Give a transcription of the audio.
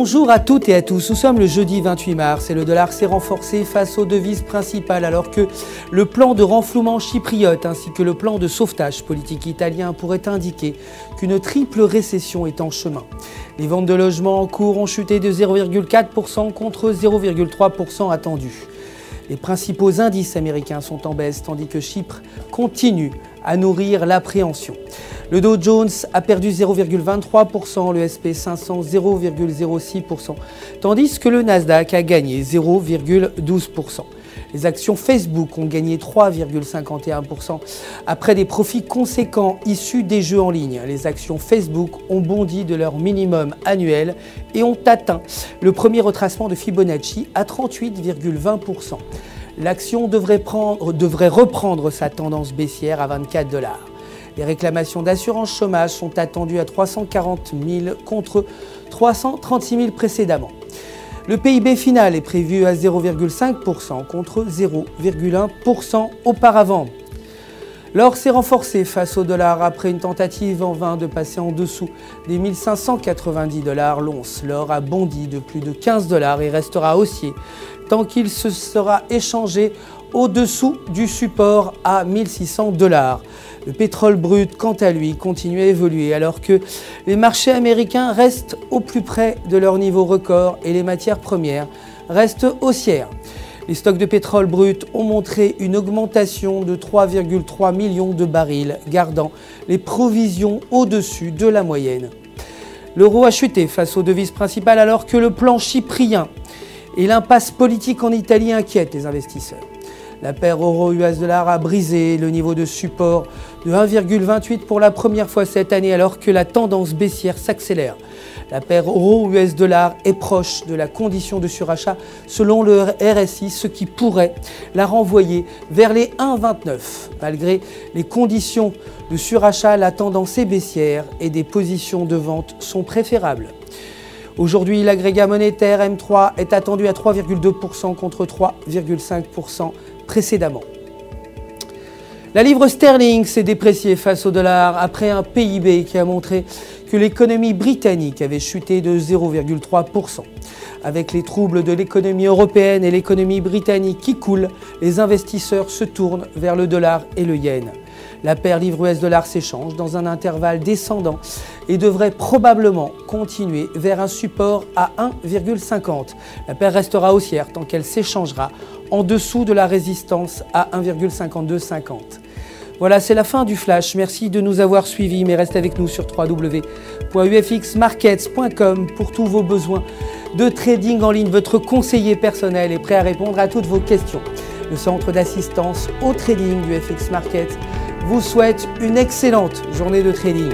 Bonjour à toutes et à tous, nous sommes le jeudi 28 mars et le dollar s'est renforcé face aux devises principales alors que le plan de renflouement chypriote ainsi que le plan de sauvetage politique italien pourraient indiquer qu'une triple récession est en chemin. Les ventes de logements en cours ont chuté de 0,4% contre 0,3% attendus. Les principaux indices américains sont en baisse tandis que Chypre continue à nourrir l'appréhension. Le Dow Jones a perdu 0,23%, le SP 500 0,06%, tandis que le Nasdaq a gagné 0,12%. Les actions Facebook ont gagné 3,51% après des profits conséquents issus des jeux en ligne. Les actions Facebook ont bondi de leur minimum annuel et ont atteint le premier retracement de Fibonacci à 38,20%. L'action devrait reprendre sa tendance baissière à 24 $. Les réclamations d'assurance chômage sont attendues à 340 000 contre 336 000 précédemment. Le PIB final est prévu à 0,5% contre 0,1% auparavant. L'or s'est renforcé face au dollar après une tentative en vain de passer en dessous des 1590 $. L'once, l'or a bondi de plus de 15 $ et restera haussier tant qu'il se sera échangé au-dessous du support à 1600 $. Le pétrole brut, quant à lui, continue à évoluer alors que les marchés américains restent au plus près de leur niveau record et les matières premières restent haussières. Les stocks de pétrole brut ont montré une augmentation de 3,3 millions de barils, gardant les provisions au-dessus de la moyenne. L'euro a chuté face aux devises principales alors que le plan chyprien et l'impasse politique en Italie inquiètent les investisseurs. La paire euro-US$ a brisé le niveau de support de 1,28 pour la première fois cette année alors que la tendance baissière s'accélère. La paire euro-US$ est proche de la condition de surachat selon le RSI, ce qui pourrait la renvoyer vers les 1,29. Malgré les conditions de surachat, la tendance est baissière et des positions de vente sont préférables. Aujourd'hui, l'agrégat monétaire M3 est attendu à 3,2% contre 3,5% précédemment. La livre sterling s'est dépréciée face au dollar après un PIB qui a montré que l'économie britannique avait chuté de 0,3%. Avec les troubles de l'économie européenne et l'économie britannique qui coulent, les investisseurs se tournent vers le dollar et le yen. La paire livre-US$ s'échange dans un intervalle descendant et devrait probablement continuer vers un support à 1,50. La paire restera haussière tant qu'elle s'échangera en dessous de la résistance à 1,5250. Voilà, c'est la fin du flash. Merci de nous avoir suivis, mais restez avec nous sur www.ufxmarkets.com pour tous vos besoins de trading en ligne. Votre conseiller personnel est prêt à répondre à toutes vos questions. Le centre d'assistance au trading du FX Market vous souhaite une excellente journée de trading.